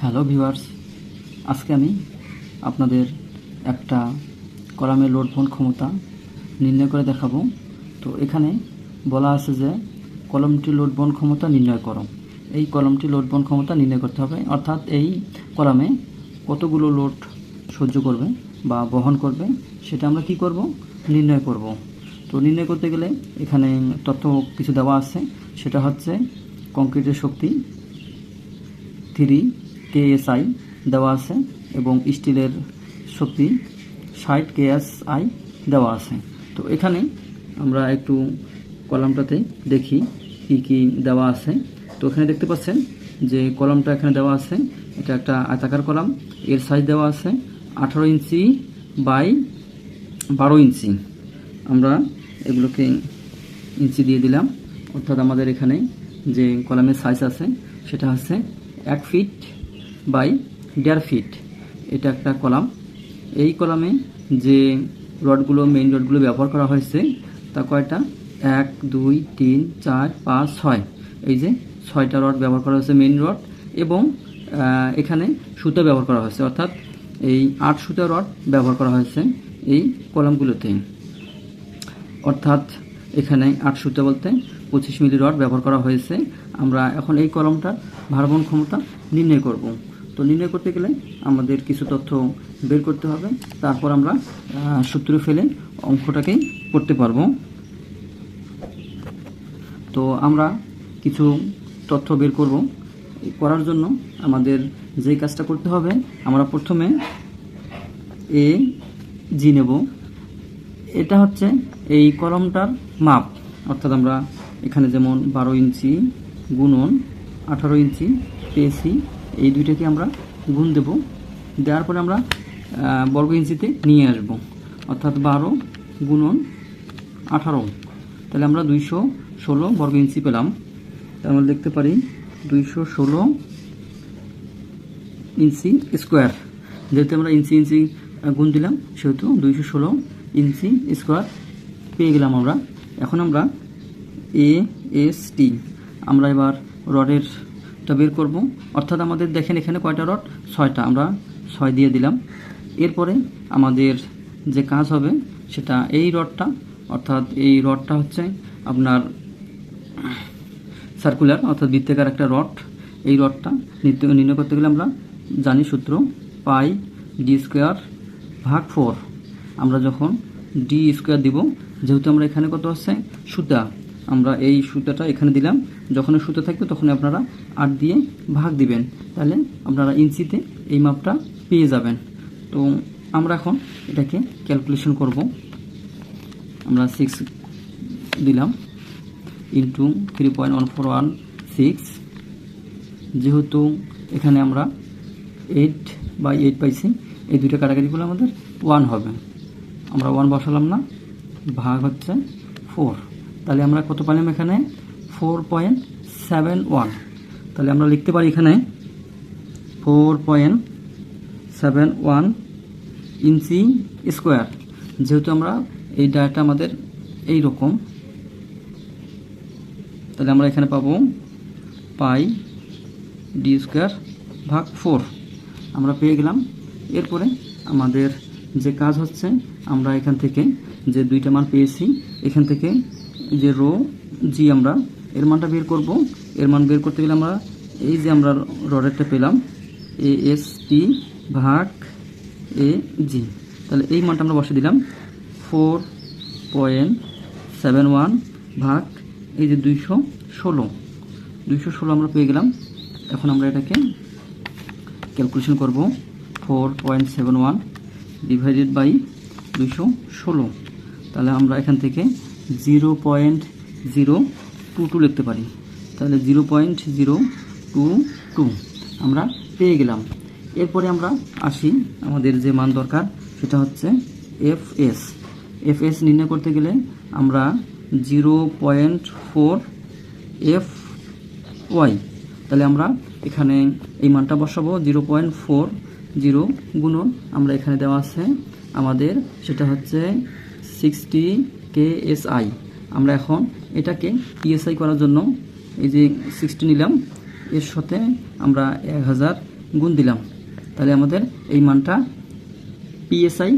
Hello viewers, আজকে আমি আপনাদের একটা কলামের লোড বহন ক্ষমতা নির্ণয় করে দেখাবো। তো এখানে বলা আছে যে কলমটি লোড বহন ক্ষমতা নির্ণয় করো। এই কলমটি লোড বহন ক্ষমতা নির্ণয় করতে হবে, অর্থাৎ এই কলামে কতগুলো লোড সহ্য করবে বা বহন করবে সেটা আমরা কি করব, নির্ণয় করব। তো নির্ণয় করতে গেলে এখানে তথ্য কিছু দেওয়া আছে, সেটা হচ্ছে কংক্রিটের শক্তি 3 KSI দেওয়া আছে এবং স্টিলের শক্তি 60 KSI দেওয়া আছে। তো এখানে আমরা একটু কলামটাতে দেখি কি কি দেওয়া আছে। তো এখানে দেখতে পাচ্ছেন যে কলামটা এখানে দেওয়া আছে, এটা একটা আয়তাকার কলাম। এর সাইজ দেওয়া আছে 18 ইঞ্চি বাই 12 ইঞ্চি। আমরা এগুলোকে ইঞ্চি দিয়ে দিলাম, অর্থাৎ আমাদের এখানে যে কলামের সাইজ আছে সেটা হচ্ছে 1 ফিট বাই 1.5 ফিট। এটা একটা কলাম। এই কলামে যে রডগুলো, মেইন রডগুলো ব্যবহার করা হয়েছে তা কয়টা, 1 2 3 4 5 6। এই যে 6টা রড ব্যবহার করা হয়েছে মেইন রড, এবং এখানে সুতা ব্যবহার করা হয়েছে, অর্থাৎ এই 8 সুতা রড ব্যবহার করা হয়েছে এই কলামগুলোতে। অর্থাৎ এখানে 8 সুতা বলতে 25 মিলি রড ব্যবহার করা হয়েছে। আমরা এখন এই কলমটার ভারবহন ক্ষমতা নির্ণয় করব। তো নির্ণয় করতে গেলে আমাদের কিছু তথ্য বের করতে হবে, তারপর আমরা সূত্র ফেলে অঙ্কটাকেই করতে পারবো। তো আমরা কিছু তথ্য বের করব। করার জন্য আমাদের যেই কাজটা করতে হবে, আমরা প্রথমে এ জি নেব। এটা হচ্ছে এই কলমটার মাপ, অর্থাৎ আমরা এখানে যেমন 12 ইঞ্চি গুণন 18 ইঞ্চি পেয়েছি, এই দুইটাকে আমরা গুণ দেব। দেওয়ার পরে আমরা বর্গ ইঞ্চিতে নিয়ে আসব, অর্থাৎ 12 গুণন 18, তাহলে আমরা 216 বর্গ ইঞ্চি পেলাম। তার মধ্যে দেখতে পারি 216 ইঞ্চি স্কোয়ার। যেহেতু আমরা ইঞ্চি ইঞ্চি গুণ দিলাম সেহেতু 216 ইঞ্চি স্কোয়ার পেয়ে গেলাম আমরা। এখন আমরা AST আমরা এবার রডেরটা বের করব, অর্থাৎ আমাদের দেখেন এখানে কয়টা রড, 6টা, আমরা 6 দিয়ে দিলাম। এরপরে আমাদের যে কাজ হবে সেটা এই রডটা, অর্থাৎ এই রডটা হচ্ছে আপনার সার্কুলার, অর্থাৎ বৃত্তাকার একটা রড। এই রডটা নির্ণয় করতে গেলে আমরা জানি সূত্র পাই ডি স্কোয়ার ভাগ 4। আমরা যখন ডি স্কোয়ার দিব, যেহেতু আমরা এখানে কত আছে সুতা, আমরা এই সুতাটা এখানে দিলাম, যখন সুতা থাকবে তখন আপনারা 8 দিয়ে ভাগ দিবেন, তাহলে আপনারা ইঞ্চিতে এই মাপটা পেয়ে যাবেন। তো আমরা এখন এটাকে ক্যালকুলেশন করব। আমরা 6 দিলাম ইন্টু 3.1416, যেহেতু এখানে আমরা 8/8 পাইছি, এই দুইটা কাটাকাটি করলে আমাদের 1 হবে। আমরা 1 বসালাম না, ভাগ হচ্ছে 4, তাহলে আমরা কত পেলাম এখানে 4.71। তাহলে আমরা লিখতে পারি এখানে 4.71 ইঞ্চি স্কোয়ার। যেহেতু আমরা এই ডায়াটা আমাদের এই রকম, তাহলে আমরা এখানে পাবো পাই ডি স্কোয়ার ভাগ 4, আমরা পেয়ে গেলাম। এরপরে আমাদের যে কাজ হচ্ছে, আমরা এখান থেকে যে দুইটা মান পেয়েছি, এখান থেকে যে রো জি আমরা এর মানটা বের করব। এর মান বের করতে গেলে আমরা এই যে আমরা রডেরটা পেলাম AST ভাগ AG, তাহলে এই মানটা আমরা বসে দিলাম 4.71 ভাগ এই যে 216 আমরা পেয়ে গেলাম। এখন আমরা এটাকে ক্যালকুলেশন করব, 4.71 ডিভাইডেড বাই 216, তাহলে আমরা এখান থেকে 0.022 লিখতে পারি, তাহলে 0.022 আমরা পেয়ে গেলাম। এরপরে আমরা আসি, আমাদের যে মান দরকার সেটা হচ্ছে FS নির্ণয় করতে গেলে আমরা 0.4 FY, তাহলে আমরা এখানে এই মানটা বসাবো 0.40 গুণন, আমরা এখানে দেওয়া আছে আমাদের সেটা হচ্ছে 60 KSI। আমরা এখন এটাকে PSI করার জন্য এই যে 60 নিলাম, এর সাথে আমরা 1000 গুণ দিলাম, তাহলে আমাদের এই মানটা পিএসআই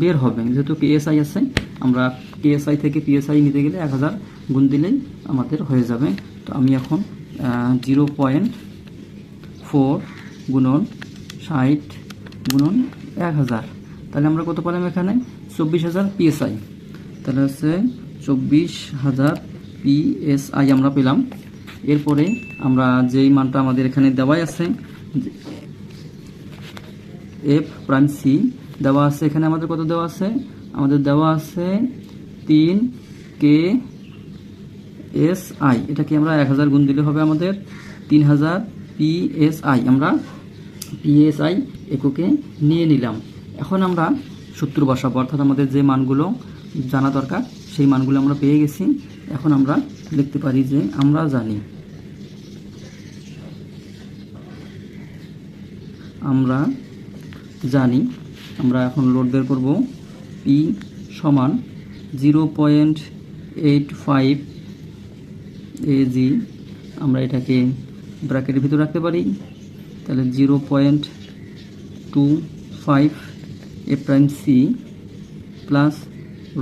বের হবে। যেহেতু পিএসআই আছে, আমরা পিএসআই থেকে পিএসআই নিতে গেলে 1000 গুণ দিলেই আমাদের হয়ে যাবে। তো আমি এখন 0.4 গুণন 60 গুণন 1000, তাহলে আমরা কত পেলাম এখানে 24000 পিএসআই। তাহলে হচ্ছে 24000 পিএসআই আমরা পেলাম। এরপরে আমরা যেই মানটা আমাদের এখানে দেওয়াই আছে এফ প্রাইম সি দেওয়া আছে, এখানে আমাদের কত দেওয়া আছে, আমাদের দেওয়া আছে 3 KSI। এটাকে আমরা 1000 গুণ দিলে হবে আমাদের 3000 PSI। আমরা PSI এককে নিয়ে নিলাম। এখন আমরা সূত্র বসাবো, অর্থাৎ আমাদের যে মানগুলো জানা দরকার সেই মানগুলো আমরা পেয়ে গেছি। এখন আমরা লিখতে পারি যে আমরা জানি আমরা এখন লোড বের করব। P সমান 0.85 AG, আমরা এটাকে ব্র্যাকেটের ভিতরে রাখতে পারি। তাহলে 0.25 A prime C plus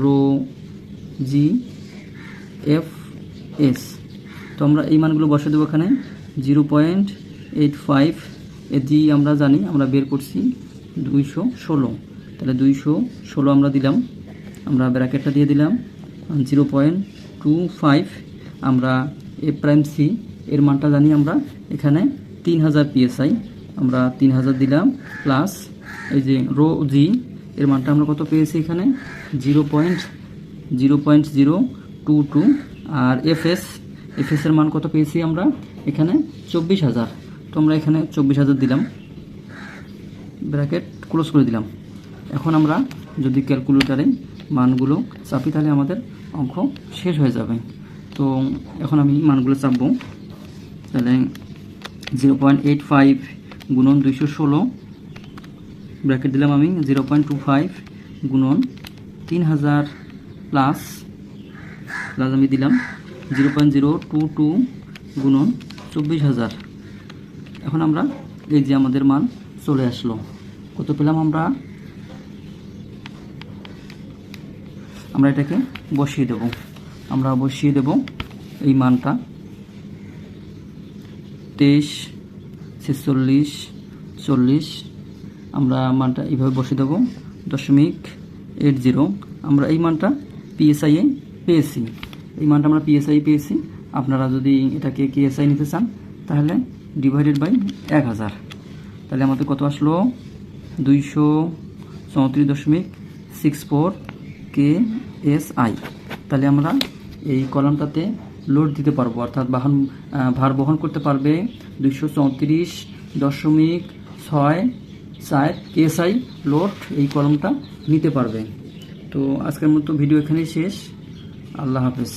rho G F S. তো আমরা এই মানগুলো বসে দেবো এখানে। 0.85 জি আমরা জানি, আমরা বের করছি 216, তাহলে 216 আমরা দিলাম, আমরা ব্র্যাকেটটা দিয়ে দিলাম। 0.25 আমরা এ প্রাইম সি এর মানটা জানি আমরা এখানে 3000 পিএসআই, আমরা 3000 দিলাম, প্লাস এই যে রো জি এর মানটা আমরা কত পেয়েছি এখানে 0.022, আর এফএস এর মান কত পেয়েছি আমরা এখানে 24000। তো আমরা এখানে 24000 দিলাম, ব্র্যাকেট ক্লোজ করে দিলাম। এখন আমরা যদি ক্যালকুলেটারে মানগুলো চাপি তাহলে আমাদের অঙ্ক শেষ হয়ে যাবে। তো এখন আমি মানগুলো চাপবো। তাহলে 0.85 গুণন 216, ব্র্যাকেট দিলাম আমি 0.25 গুণন 3000 প্লাস আমি দিলাম 0.022 গুণন 24000। এখন আমরা এই যে আমাদের মান চলে আসলো, কত পেলাম আমরা এটাকে বসিয়ে দেব। আমরা বসিয়ে দেব এই মানটা 23, 46, 40, আমরা মানটা এইভাবে বসিয়ে দেব 0.80। আমরা এই মানটা পিএসআই এ পেয়েছি, এই মানটা আমরা পিএসআই পেয়েছি। আপনারা যদি এটাকে কেএসআই নিতে চান তাহলে ডিভাইডেড বাই 1000, তাহলে আমাদের কত আসলো 234.64 KSI। তাহলে আমরা এই কলামটাতে লোড দিতে পারবো, অর্থাৎ ভার বহন করতে পারবে 234.64 KSI লোড এই কলমটা নিতে পারবে। তো আজকের মতো ভিডিও এখানেই শেষ। আল্লাহ হাফেজ।